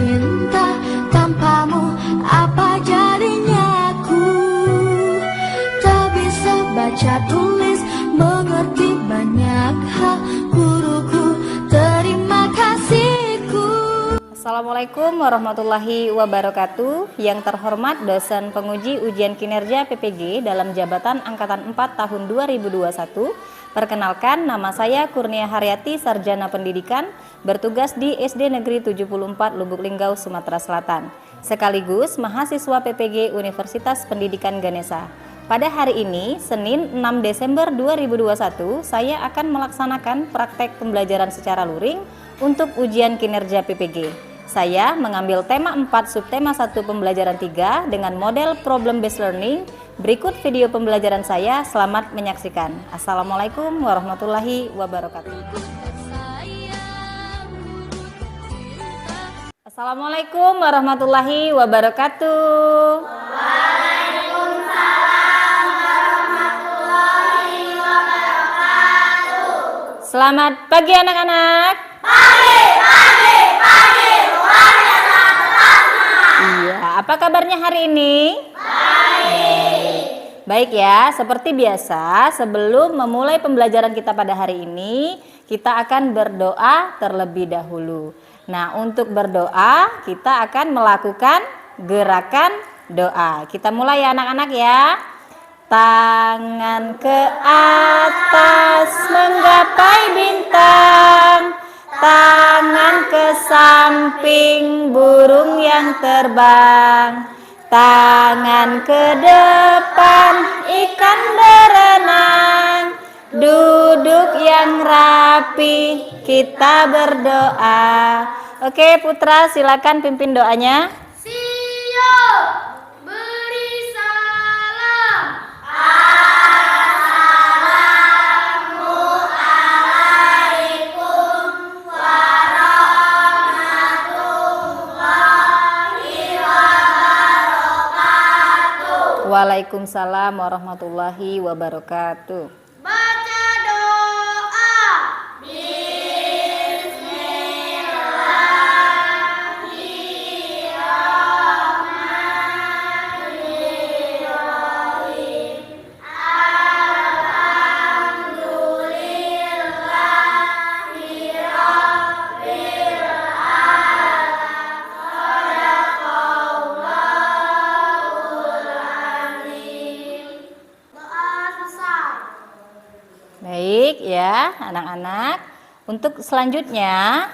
cinta tanpamu, apa jadinya aku? Tak bisa baca tulis, mengerti banyak hal, guruku, terima kasihku. Assalamualaikum warahmatullahi wabarakatuh. Yang terhormat dosen penguji ujian kinerja PPG dalam jabatan Angkatan 4 tahun 2021. Perkenalkan, nama saya Kurnia Haryati, Sarjana Pendidikan, bertugas di SD Negeri 74 Lubuk Linggau, Sumatera Selatan, sekaligus mahasiswa PPG Universitas Pendidikan Ganesha. Pada hari ini, Senin 6 Desember 2021, saya akan melaksanakan praktek pembelajaran secara luring untuk ujian kinerja PPG. Saya mengambil tema 4 subtema 1 pembelajaran 3 dengan model problem based learning. Berikut video pembelajaran saya, selamat menyaksikan. Assalamualaikum warahmatullahi wabarakatuh. Assalamualaikum warahmatullahi wabarakatuh. Waalaikumsalam warahmatullahi wabarakatuh. Selamat pagi anak-anak. Iya, apa kabarnya hari ini? Baik. Baik ya, seperti biasa sebelum memulai pembelajaran kita pada hari ini, kita akan berdoa terlebih dahulu. Nah, untuk berdoa kita akan melakukan gerakan doa. Kita mulai ya anak-anak ya. Tangan ke atas menggapai bintang, tangan ke samping burung yang terbang, tangan ke depan ikan berenang, duduk yang rapi kita berdoa. Oke Putra, silakan pimpin doanya. Waalaikumsalam warahmatullahi wabarakatuh. Baca doa. Bismillahirrahmanirrahim. Alhamdulillahirabbil Baik ya anak-anak, untuk selanjutnya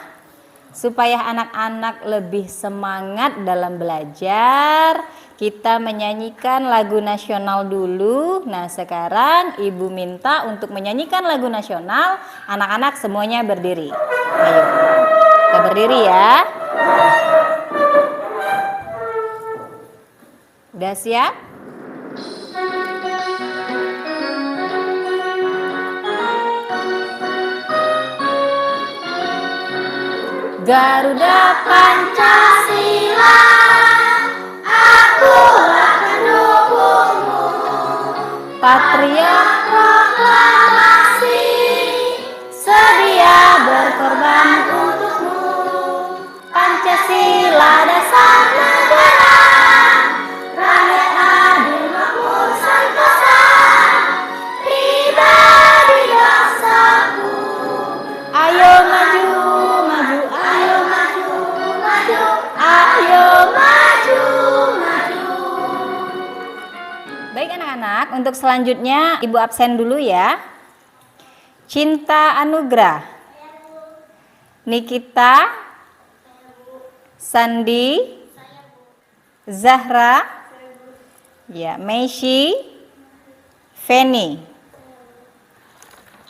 supaya anak-anak lebih semangat dalam belajar, kita menyanyikan lagu nasional dulu. Nah sekarang ibu minta untuk menyanyikan lagu nasional, anak-anak semuanya berdiri. Ayo kita berdiri ya. Udah siap? Garuda Pancasila, akulah pendukungmu. Patriot proklamasi, sedia berkorban untukmu. Pancasila dasar negara, rakyat adil makmur sentosa, pribadi bangsaku. Ayo maju. Baik anak-anak, untuk selanjutnya ibu absen dulu ya. Cinta Anugrah, Nikita, Sandi, Zahra, ya, Meisy, Feni.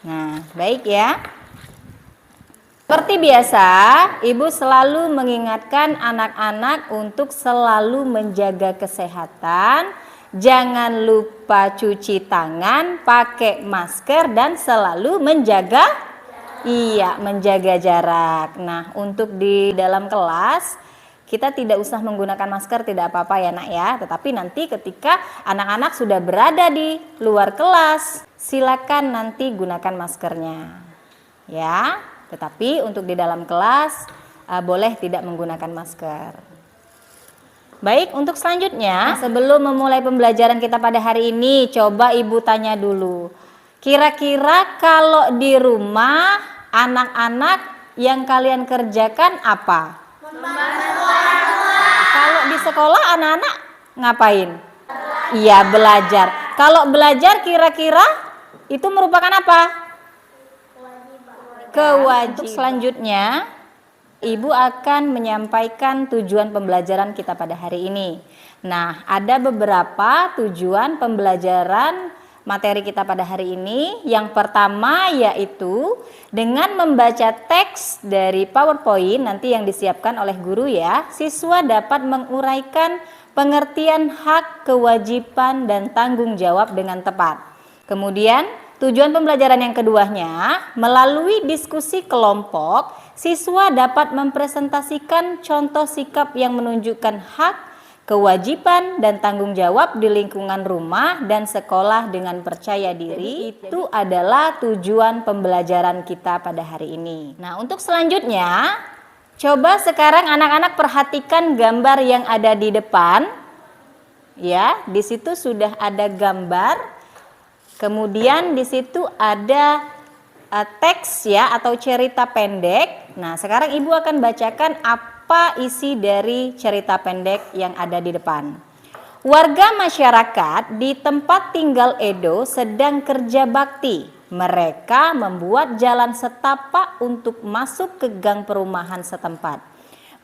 Nah, baik ya. Seperti biasa, ibu selalu mengingatkan anak-anak untuk selalu menjaga kesehatan. Jangan lupa cuci tangan, pakai masker, dan selalu menjaga jarak. Nah, untuk di dalam kelas kita tidak usah menggunakan masker, tidak apa-apa ya nak ya. Tetapi nanti ketika anak-anak sudah berada di luar kelas, silakan nanti gunakan maskernya. Ya, tetapi untuk di dalam kelas boleh tidak menggunakan masker. Baik, untuk selanjutnya, sebelum memulai pembelajaran kita pada hari ini, coba Ibu tanya dulu. Kira-kira kalau di rumah, anak-anak yang kalian kerjakan apa? Kalau di sekolah, anak-anak ngapain? Iya, belajar. Kalau belajar kira-kira itu merupakan apa? Kewajiban. Untuk selanjutnya, Ibu akan menyampaikan tujuan pembelajaran kita pada hari ini. Nah, ada beberapa tujuan pembelajaran materi kita pada hari ini. Yang pertama yaitu dengan membaca teks dari PowerPoint nanti yang disiapkan oleh guru ya, siswa dapat menguraikan pengertian hak, kewajiban, dan tanggung jawab dengan tepat. Kemudian, tujuan pembelajaran yang keduanya, melalui diskusi kelompok, siswa dapat mempresentasikan contoh sikap yang menunjukkan hak, kewajiban, dan tanggung jawab di lingkungan rumah dan sekolah dengan percaya diri. Itu adalah tujuan pembelajaran kita pada hari ini. Nah, untuk selanjutnya, coba sekarang anak-anak perhatikan gambar yang ada di depan. Ya, di situ sudah ada gambar. Kemudian di situ ada teks ya atau cerita pendek. Nah, sekarang Ibu akan bacakan apa isi dari cerita pendek yang ada di depan. Warga masyarakat di tempat tinggal Edo sedang kerja bakti. Mereka membuat jalan setapak untuk masuk ke gang perumahan setempat.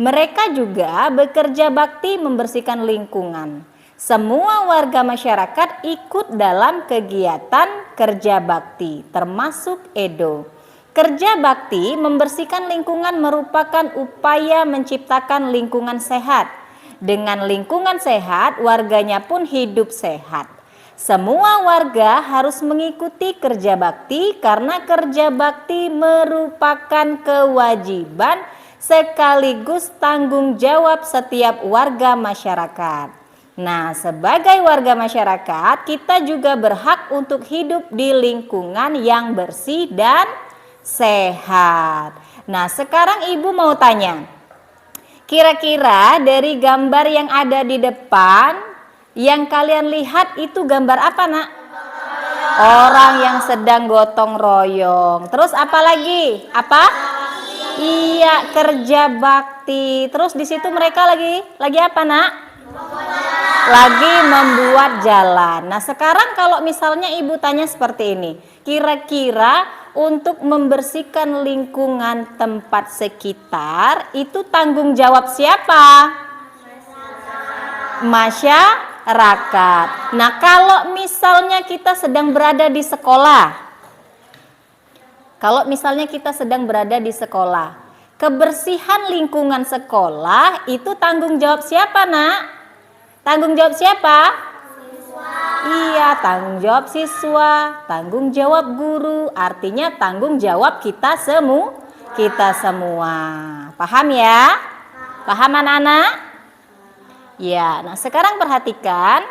Mereka juga bekerja bakti membersihkan lingkungan. Semua warga masyarakat ikut dalam kegiatan kerja bakti, termasuk Edo. Kerja bakti membersihkan lingkungan merupakan upaya menciptakan lingkungan sehat. Dengan lingkungan sehat, warganya pun hidup sehat. Semua warga harus mengikuti kerja bakti karena kerja bakti merupakan kewajiban sekaligus tanggung jawab setiap warga masyarakat. Nah, sebagai warga masyarakat, kita juga berhak untuk hidup di lingkungan yang bersih dan sehat. Nah, sekarang Ibu mau tanya, kira-kira dari gambar yang ada di depan, yang kalian lihat itu gambar apa, Nak? Orang yang sedang gotong royong. Terus apa lagi? Apa? Iya, kerja bakti. Terus di situ mereka lagi apa, Nak? Lagi membuat jalan. Nah, sekarang kalau misalnya Ibu tanya seperti ini, kira-kira untuk membersihkan lingkungan tempat sekitar itu tanggung jawab siapa? Masyarakat. Nah, kalau misalnya kita sedang berada di sekolah, kebersihan lingkungan sekolah itu tanggung jawab siapa, Nak? Tanggung jawab siapa? Siswa. Iya, tanggung jawab siswa, tanggung jawab guru, artinya tanggung jawab kita semua. Paham ya? Paham anak-anak? Ya, nah sekarang perhatikan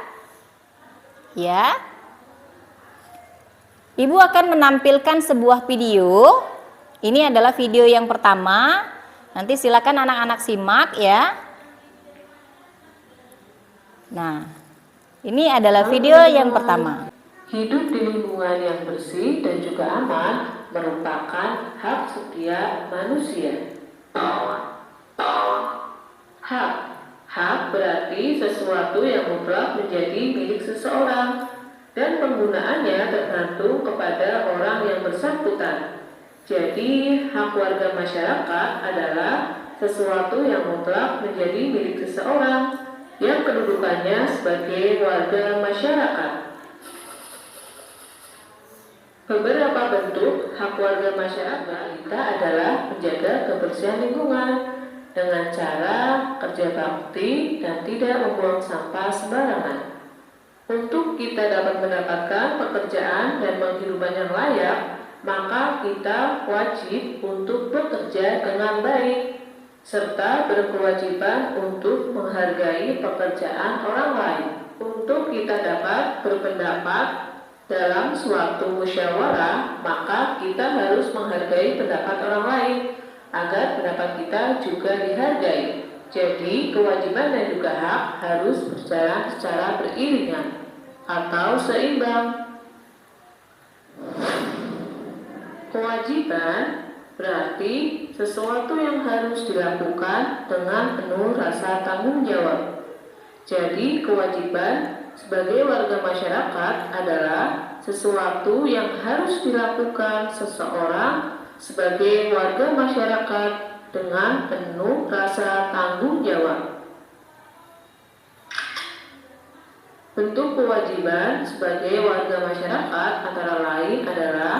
ya. Ibu akan menampilkan sebuah video. Ini adalah video yang pertama. Nanti silakan anak-anak simak ya. Nah, ini adalah video yang pertama. Hidup di lingkungan yang bersih dan juga aman merupakan hak setiap manusia. Hak berarti sesuatu yang mutlak menjadi milik seseorang dan penggunaannya tergantung kepada orang yang bersangkutan. Jadi, hak warga masyarakat adalah sesuatu yang mutlak menjadi milik seseorang yang kedudukannya sebagai warga masyarakat. Beberapa bentuk hak warga masyarakat kita adalah menjaga kebersihan lingkungan dengan cara kerja bakti dan tidak membuang sampah sembarangan. Untuk kita dapat mendapatkan pekerjaan dan penghidupan yang layak, maka kita wajib untuk bekerja dengan baik serta berkewajiban untuk menghargai pekerjaan orang lain. Untuk kita dapat berpendapat dalam suatu musyawarah, maka kita harus menghargai pendapat orang lain. agar pendapat kita juga dihargai. Jadi, kewajiban dan juga hak harus berjalan secara beriringan atau seimbang. Kewajiban berarti sesuatu yang harus dilakukan dengan penuh rasa tanggung jawab. Jadi, kewajiban sebagai warga masyarakat adalah sesuatu yang harus dilakukan seseorang sebagai warga masyarakat dengan penuh rasa tanggung jawab. Bentuk kewajiban sebagai warga masyarakat antara lain adalah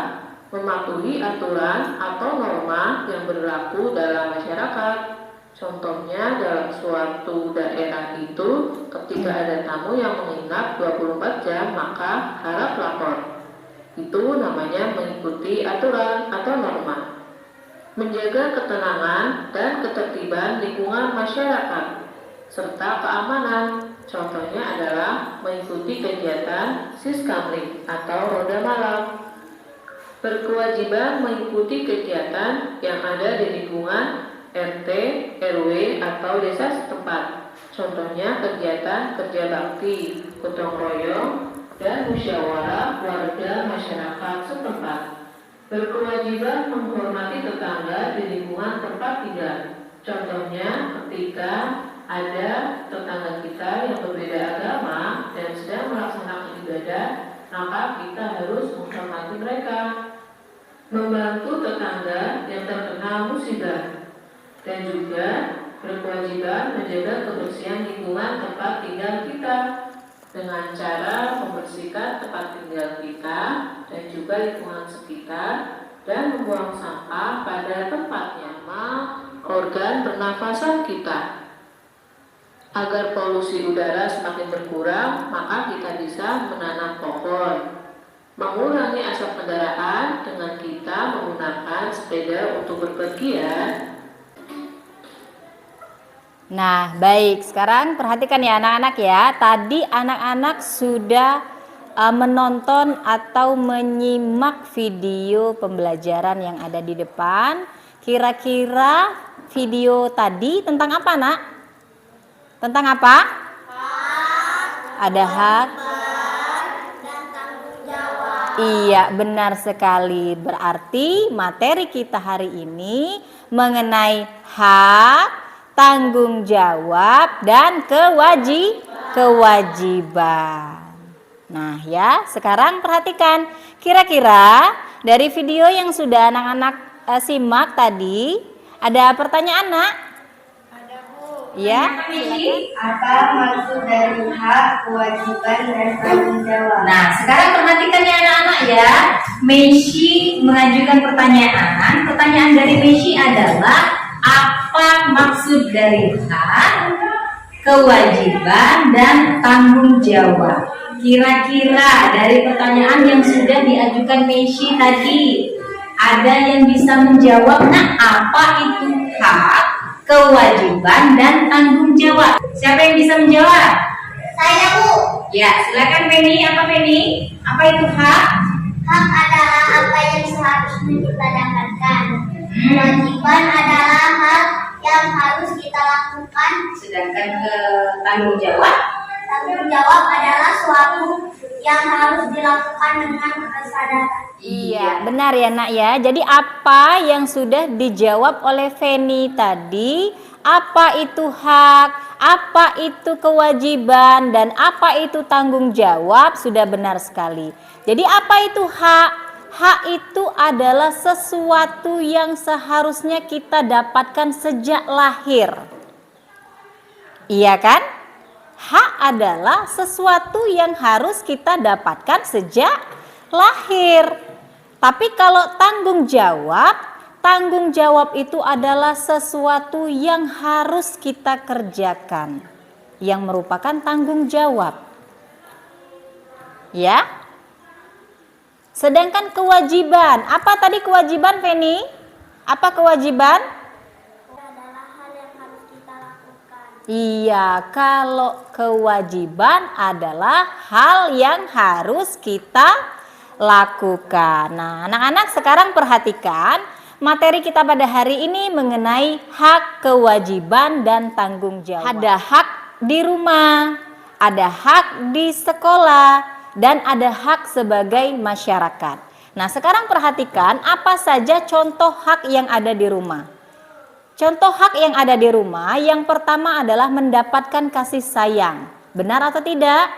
mematuhi aturan atau norma yang berlaku dalam masyarakat. Contohnya dalam suatu daerah itu, ketika ada tamu yang menginap 24 jam, maka harap lapor. Itu namanya mengikuti aturan atau norma. Menjaga ketenangan dan ketertiban lingkungan masyarakat serta keamanan. Contohnya adalah mengikuti kegiatan siskamling atau roda malam. Berkewajiban mengikuti kegiatan yang ada di lingkungan RT, RW atau desa setempat. Contohnya kegiatan kerja bakti, gotong royong, dan musyawarah warga masyarakat setempat. Berkewajiban menghormati tetangga di lingkungan tempat tinggal. Contohnya ketika ada tetangga kita yang berbeda agama dan sedang melaksanakan ibadah, maka kita harus menghormati mereka. Membantu tetangga yang terkena musibah, dan juga berkewajiban menjaga kebersihan lingkungan tempat tinggal kita dengan cara membersihkan tempat tinggal kita dan juga lingkungan sekitar dan membuang sampah pada tempatnya organ pernafasan kita. Agar polusi udara semakin berkurang, maka kita bisa menanam pohon, mengurangi asap kendaraan dengan kita menggunakan sepeda untuk berpergian. Nah, baik. Sekarang perhatikan ya anak-anak ya. Tadi anak-anak sudah menonton atau menyimak video pembelajaran yang ada di depan. Kira-kira video tadi tentang apa, Nak? Tentang apa? Ada hak dan tanggung jawab. Iya, benar sekali. Berarti materi kita hari ini mengenai hak, tanggung jawab, dan kewajiban. Nah ya, sekarang perhatikan. Kira-kira dari video yang sudah anak-anak simak tadi, ada pertanyaan, Nak? Ada, Bu. Ya. Apa maksud dari hak, kewajiban, dan tanggung jawab? Nah, sekarang perhatikan ya anak-anak ya. Messi mengajukan pertanyaan. Pertanyaan dari Messi adalah apa maksud dari hak, kewajiban, dan tanggung jawab? Kira-kira dari pertanyaan yang sudah diajukan Messi tadi, ada yang bisa menjawab? Nah, apa itu hak, kewajiban, dan tanggung jawab? Siapa yang bisa menjawab? Saya, Bu. Ya, silakan Penny. Apa Penny? Apa itu hak? Hak adalah apa yang seharusnya kita dapatkan. Kewajiban adalah hal yang harus kita lakukan. Sedangkan tanggung jawab? Tanggung jawab adalah suatu yang harus dilakukan dengan kesadaran. Iya, benar ya Nak ya. Jadi apa yang sudah dijawab oleh Feni tadi, apa itu hak, apa itu kewajiban, dan apa itu tanggung jawab sudah benar sekali. Jadi apa itu hak? Hak itu adalah sesuatu yang seharusnya kita dapatkan sejak lahir. Iya kan? Hak adalah sesuatu yang harus kita dapatkan sejak lahir. Tapi kalau tanggung jawab itu adalah sesuatu yang harus kita kerjakan, yang merupakan tanggung jawab. Ya. Sedangkan kewajiban, apa tadi kewajiban Feni? Apa kewajiban? Adalah hal yang harus kita lakukan. Iya, kalau kewajiban adalah hal yang harus kita lakukan. Nah, anak-anak sekarang perhatikan materi kita pada hari ini mengenai hak, kewajiban, dan tanggung jawab. Ada hak di rumah, ada hak di sekolah, dan ada hak sebagai masyarakat. Nah, sekarang perhatikan apa saja contoh hak yang ada di rumah. Contoh hak yang ada di rumah, yang pertama adalah mendapatkan kasih sayang. Benar atau tidak?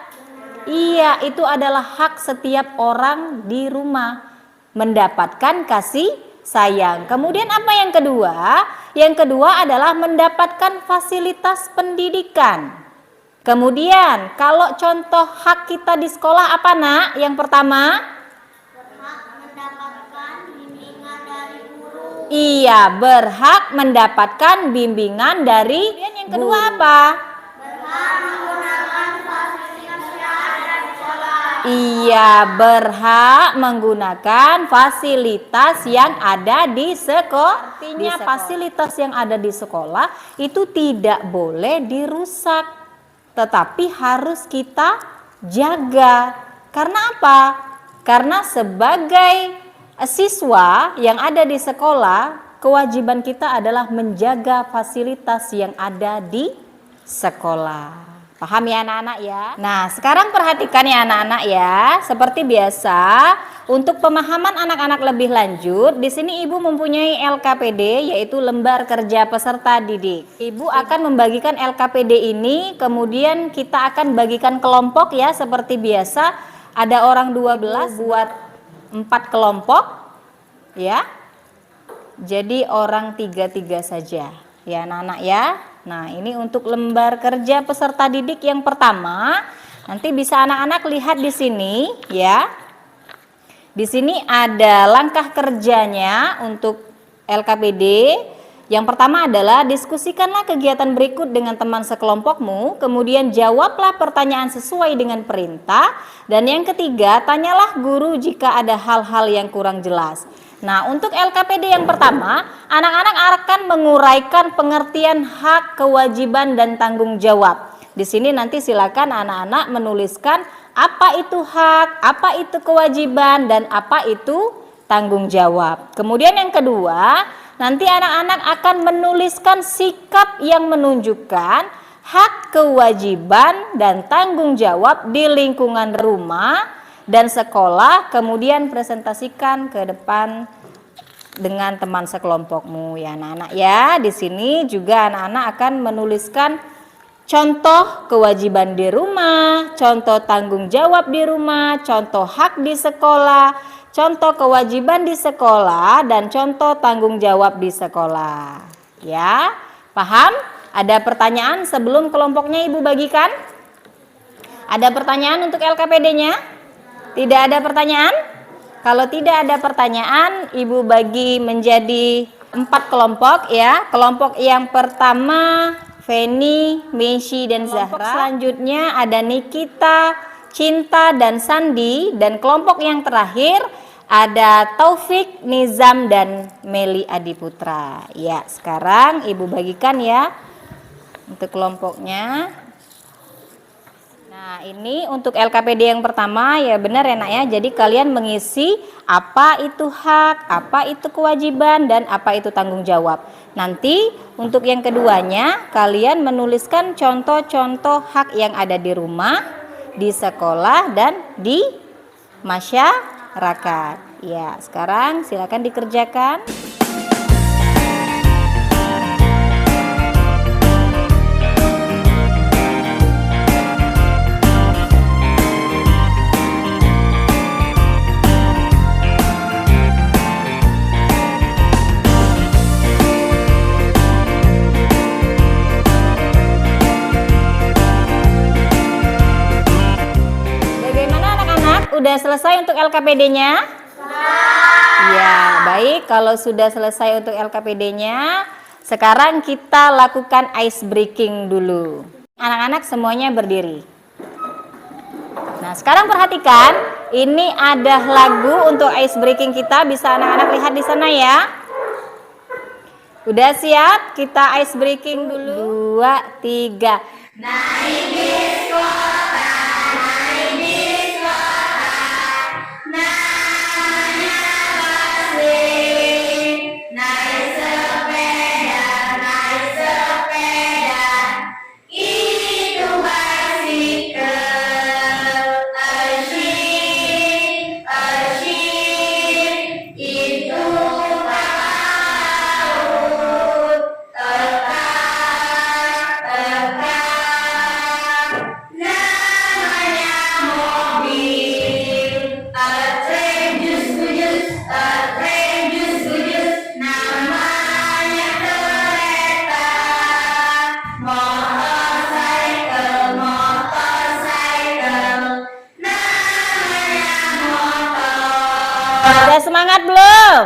Iya, itu adalah hak setiap orang di rumah, mendapatkan kasih sayang. Kemudian apa yang kedua? Yang kedua adalah mendapatkan fasilitas pendidikan. Kemudian kalau contoh hak kita di sekolah apa, Nak? Yang pertama? Berhak mendapatkan bimbingan dari guru. Iya, berhak mendapatkan bimbingan dari guru. Yang kedua apa? Berhak menggunakan fasilitas yang ada di sekolah. Iya, berhak menggunakan fasilitas yang ada di sekolah. Artinya fasilitas yang ada di sekolah itu tidak boleh dirusak, tetapi harus kita jaga. Karena apa? Karena sebagai siswa yang ada di sekolah, kewajiban kita adalah menjaga fasilitas yang ada di sekolah. Paham ya anak-anak ya? Nah, sekarang perhatikan ya anak-anak ya. Seperti biasa, untuk pemahaman anak-anak lebih lanjut, di sini Ibu mempunyai LKPD, yaitu lembar kerja peserta didik. Ibu akan membagikan LKPD ini, kemudian kita akan bagikan kelompok ya, seperti biasa. Ada orang 12 buat 4 kelompok ya. Jadi orang 3-3 saja ya anak-anak ya. Nah, ini untuk lembar kerja peserta didik yang pertama. Nanti bisa anak-anak lihat di sini ya. Di sini ada langkah kerjanya untuk LKPD. Yang pertama adalah diskusikanlah kegiatan berikut dengan teman sekelompokmu, kemudian jawablah pertanyaan sesuai dengan perintah, dan yang ketiga, tanyalah guru jika ada hal-hal yang kurang jelas. Nah, untuk LKPD yang pertama, anak-anak akan menguraikan pengertian hak, kewajiban, dan tanggung jawab. Di sini nanti silakan anak-anak menuliskan apa itu hak, apa itu kewajiban, dan apa itu tanggung jawab. Kemudian yang kedua, nanti anak-anak akan menuliskan sikap yang menunjukkan hak, kewajiban, dan tanggung jawab di lingkungan rumah dan sekolah, kemudian presentasikan ke depan dengan teman sekelompokmu ya anak-anak ya. Di sini juga anak-anak akan menuliskan contoh kewajiban di rumah, contoh tanggung jawab di rumah, contoh hak di sekolah, contoh kewajiban di sekolah, dan contoh tanggung jawab di sekolah. Ya, paham? Ada pertanyaan sebelum kelompoknya Ibu bagikan? Ada pertanyaan untuk LKPD-nya? Tidak ada pertanyaan? Kalau tidak ada pertanyaan, Ibu bagi menjadi 4 kelompok ya. Kelompok yang pertama Feni, Messi, dan Zahra. Kelompok selanjutnya ada Nikita, Cinta, dan Sandi. Dan kelompok yang terakhir ada Taufik, Nizam, dan Meli Adiputra. Ya, sekarang Ibu bagikan ya untuk kelompoknya. Nah, ini untuk LKPD yang pertama ya, benar ya nak ya. Jadi kalian mengisi apa itu hak, apa itu kewajiban, dan apa itu tanggung jawab. Nanti untuk yang keduanya kalian menuliskan contoh-contoh hak yang ada di rumah, di sekolah, dan di masyarakat. Ya, sekarang silakan dikerjakan. Sudah selesai untuk LKPD-nya? Ya, baik. Kalau sudah selesai untuk LKPD-nya, sekarang kita lakukan ice breaking dulu. Anak-anak semuanya berdiri. Nah, sekarang perhatikan, ini ada lagu untuk ice breaking kita. Bisa anak-anak lihat di sana ya. Udah siap? Kita ice breaking dulu. 2, 3. Naik bis kota, naik bis kota, naik semangat belum?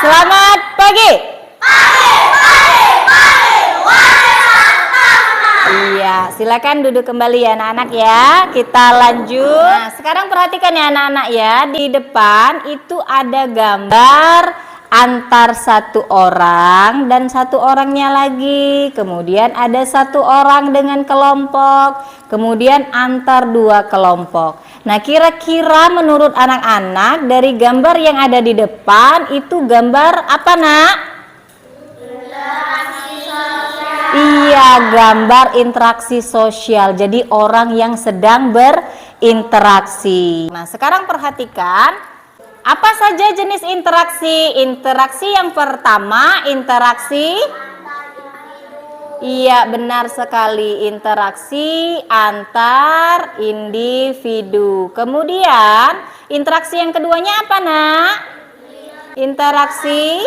Selamat pagi. Iya, silakan duduk kembali ya anak-anak ya. Kita lanjut. Nah, sekarang perhatikan ya anak-anak ya. Di depan itu ada gambar antar satu orang dan satu orangnya lagi. Kemudian ada satu orang dengan kelompok. Kemudian antar dua kelompok. Nah, kira-kira menurut anak-anak dari gambar yang ada di depan itu gambar apa, Nak? Iya, gambar interaksi sosial. Jadi orang yang sedang berinteraksi. Nah, sekarang perhatikan apa saja jenis interaksi. Interaksi yang pertama, interaksi. Iya, benar sekali. Interaksi antar individu. Kemudian, interaksi yang keduanya apa, Nak? Interaksi.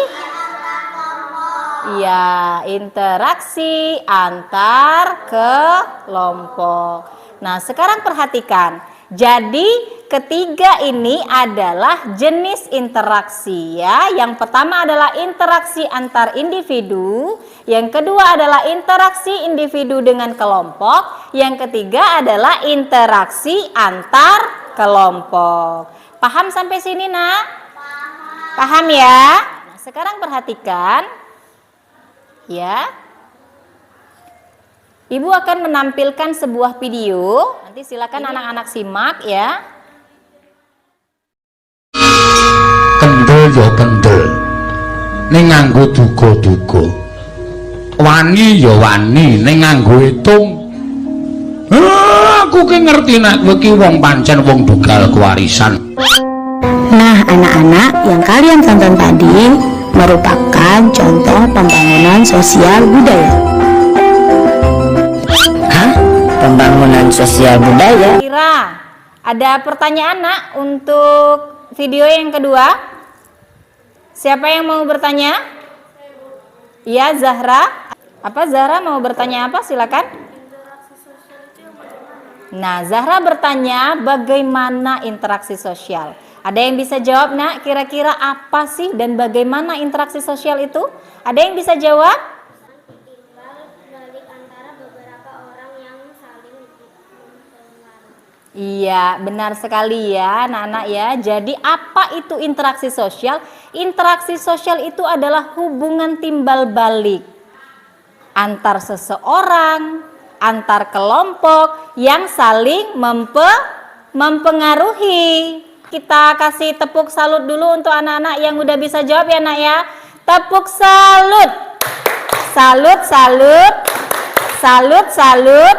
Ya, interaksi antar kelompok. Nah, sekarang perhatikan. Jadi, ketiga ini adalah jenis interaksi ya. Yang pertama adalah interaksi antar individu, yang kedua adalah interaksi individu dengan kelompok, yang ketiga adalah interaksi antar kelompok. Paham sampai sini, Nak? Paham ya? Nah, sekarang perhatikan. Ya, Ibu akan menampilkan sebuah video. Nanti silakan anak-anak simak ya. Kendel ya kendel, ning nganggo duga-duga. Wani ya wani, ning nganggo hitung. Aku ki ngerti nek kowe ki wong pancen wong dugal kewarisan. Nah, anak-anak yang kalian tonton tadi merupakan contoh pembangunan sosial budaya. Hah? Pembangunan sosial budaya? Kira ada pertanyaan, Nak, untuk video yang kedua? Siapa yang mau bertanya? Iya, Zahra. Apa Zahra mau bertanya apa? Silakan. Nah, Zahra bertanya bagaimana interaksi sosial. Ada yang bisa jawab, Nak? Kira-kira apa sih dan bagaimana interaksi sosial itu? Ada yang bisa jawab? Iya, benar sekali ya, anak-anak ya. Jadi apa itu interaksi sosial? Interaksi sosial itu adalah hubungan timbal balik antar seseorang, antar kelompok yang saling mempengaruhi. Kita kasih tepuk salut dulu untuk anak-anak yang udah bisa jawab ya, Nak ya. Tepuk salut. Salut, salut. Salut, salut.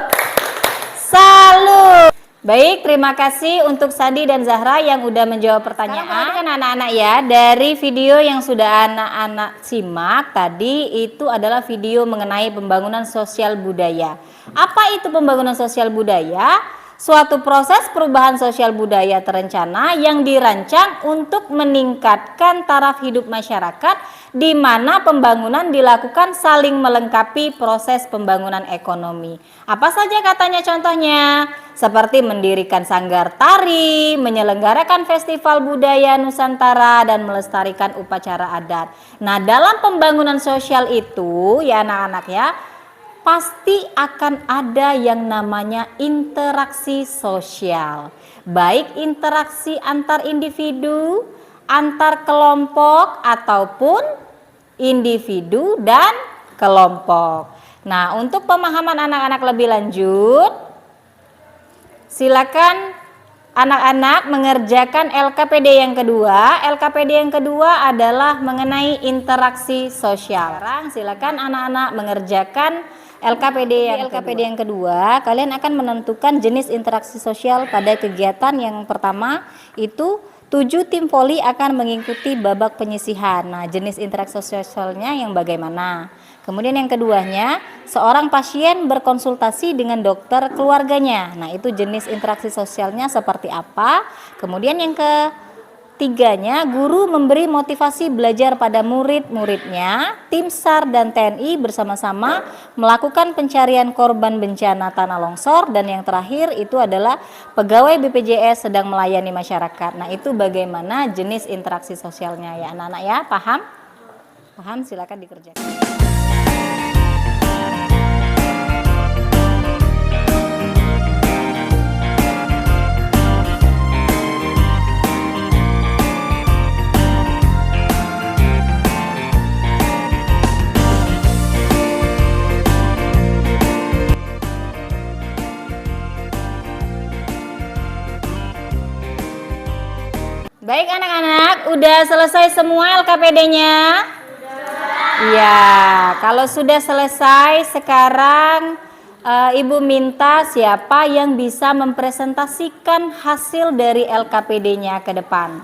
Salut. Baik, terima kasih untuk Sadi dan Zahra yang udah menjawab pertanyaan. Kan anak-anak ya, dari video yang sudah anak-anak simak tadi itu adalah video mengenai pembangunan sosial budaya. Apa itu pembangunan sosial budaya? Suatu proses perubahan sosial budaya terencana yang dirancang untuk meningkatkan taraf hidup masyarakat di mana pembangunan dilakukan saling melengkapi proses pembangunan ekonomi. Apa saja katanya contohnya? Seperti mendirikan sanggar tari, menyelenggarakan festival budaya Nusantara, dan melestarikan upacara adat. Nah, dalam pembangunan sosial itu ya anak-anak ya, pasti akan ada yang namanya interaksi sosial. Baik interaksi antar individu, antar kelompok, ataupun individu dan kelompok. Nah, untuk pemahaman anak-anak lebih lanjut, silakan anak-anak mengerjakan LKPD yang kedua. LKPD yang kedua adalah mengenai interaksi sosial. Sekarang silakan anak-anak mengerjakan LKPD yang kedua. Kalian akan menentukan jenis interaksi sosial pada kegiatan yang pertama itu 7 tim voli akan mengikuti babak penyisihan. Nah, jenis interaksi sosialnya yang bagaimana? Kemudian yang keduanya, seorang pasien berkonsultasi dengan dokter keluarganya. Nah, itu jenis interaksi sosialnya seperti apa? Kemudian yang Tiganya, guru memberi motivasi belajar pada murid-muridnya. Tim SAR dan TNI bersama-sama melakukan pencarian korban bencana tanah longsor. Dan yang terakhir itu adalah pegawai BPJS sedang melayani masyarakat. Nah, itu bagaimana jenis interaksi sosialnya ya anak-anak ya, paham? Paham, silakan dikerjakan. Baik anak-anak, udah selesai semua LKPD-nya? Iya, kalau sudah selesai sekarang Ibu minta siapa yang bisa mempresentasikan hasil dari LKPD-nya ke depan.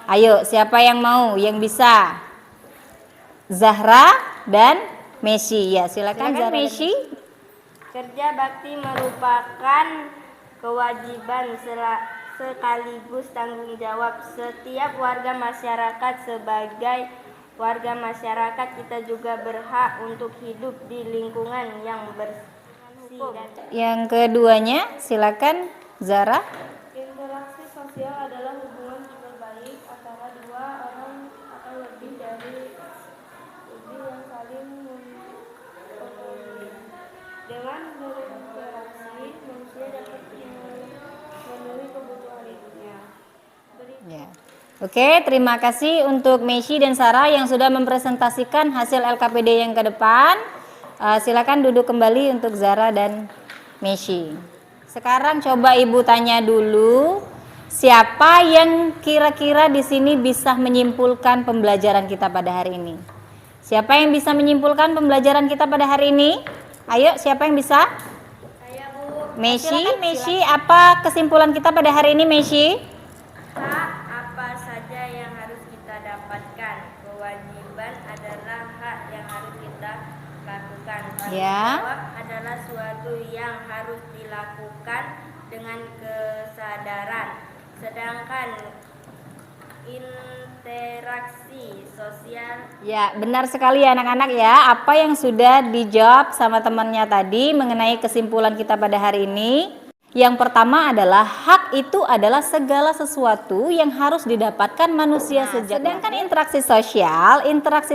Ayo, siapa yang mau, yang bisa? Zahra dan Messi. Ya, silakan Zahra Messi. Kerja bakti merupakan kewajiban sekaligus tanggung jawab setiap warga masyarakat. Sebagai warga masyarakat, kita juga berhak untuk hidup di lingkungan yang bersih. Yang keduanya, silakan Zara. Interaksi sosial adalah hubungan terbaik antara dua orang atau lebih yang saling mempengaruhi. Dengan berinteraksi, manusia dapat memenuhi kebutuhan hidupnya. Ya. Oke, terima kasih untuk Messi dan Sarah yang sudah mempresentasikan hasil LKPD yang ke depan. Silakan duduk kembali untuk Zara dan Messi. Sekarang coba Ibu tanya dulu, siapa yang kira-kira di sini bisa menyimpulkan pembelajaran kita pada hari ini? Siapa yang bisa menyimpulkan pembelajaran kita pada hari ini? Ayo, siapa yang bisa? Saya, Bu. Messi, Messi, apa kesimpulan kita pada hari ini, Messi? Hak apa saja yang harus kita dapatkan. Kewajiban adalah hak yang harus kita lakukan. Tanggung jawab adalah suatu yang harus dilakukan dengan kesadaran. Sedangkan interaksi sosial. Ya, benar sekali ya anak-anak ya. Apa yang sudah dijawab sama temannya tadi mengenai kesimpulan kita pada hari ini. Yang pertama adalah hak itu adalah segala sesuatu yang harus didapatkan manusia sejak. Sedangkan interaksi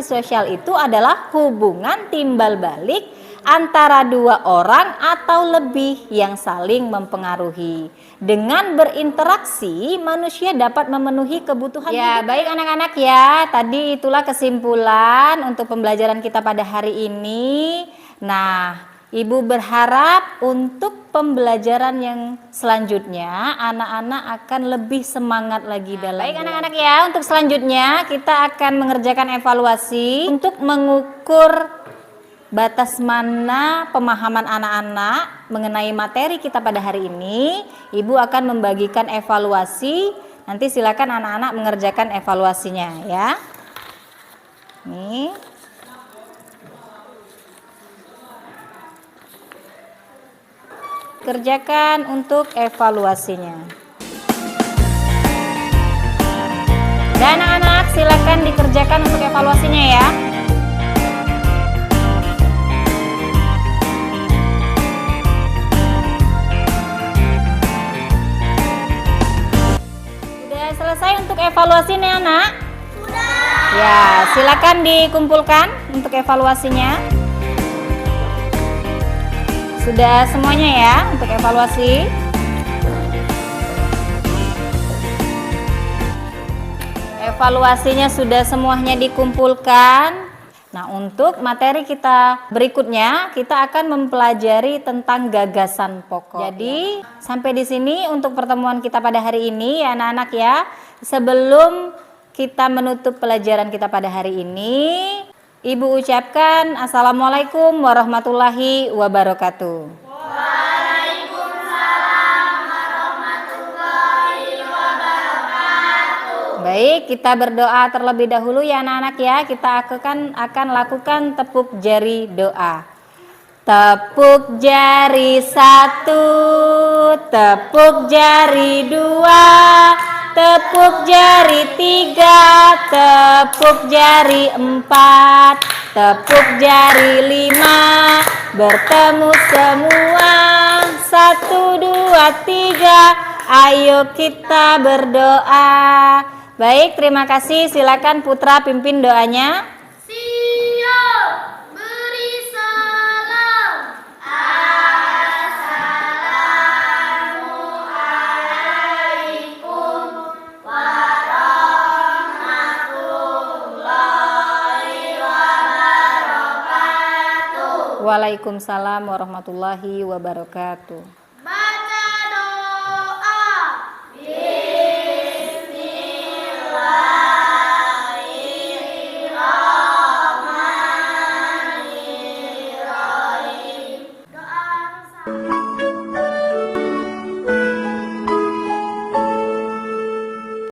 sosial itu adalah hubungan timbal balik antara dua orang atau lebih yang saling mempengaruhi. Dengan berinteraksi, manusia dapat memenuhi kebutuhan. Ya, baik anak-anak ya. Tadi itulah kesimpulan untuk pembelajaran kita pada hari ini. Nah, Ibu berharap untuk pembelajaran yang selanjutnya anak-anak akan lebih semangat lagi dalam. Baik anak-anak ya, untuk selanjutnya kita akan mengerjakan evaluasi untuk mengukur batas mana pemahaman anak-anak mengenai materi kita pada hari ini. Ibu akan membagikan evaluasi. Nanti silakan anak-anak mengerjakan evaluasinya ya. Nih. Kerjakan untuk evaluasinya. Dan anak-anak silakan dikerjakan untuk evaluasinya ya. Sudah selesai untuk evaluasi nih anak? Sudah. Ya, silakan dikumpulkan untuk evaluasinya. Sudah semuanya ya untuk evaluasi. Evaluasinya sudah semuanya dikumpulkan. Nah, untuk materi kita berikutnya kita akan mempelajari tentang gagasan pokok. Jadi, sampai di sini untuk pertemuan kita pada hari ini ya anak-anak ya. Sebelum kita menutup pelajaran kita pada hari ini, Ibu ucapkan Assalamualaikum warahmatullahi wabarakatuh. Waalaikumsalam warahmatullahi wabarakatuh. Baik, kita berdoa terlebih dahulu ya anak-anak ya. Kita akan lakukan tepuk jari doa. Tepuk jari 1, tepuk jari 2, tepuk jari 3, tepuk jari 4, tepuk jari 5, bertemu semua. 1, 2, 3, ayo kita berdoa. Baik, terima kasih. Silakan Putra pimpin doanya. Siap, beri salam. Assalamualaikum warahmatullahi wabarakatuh. Waalaikumsalam warahmatullahi wabarakatuh.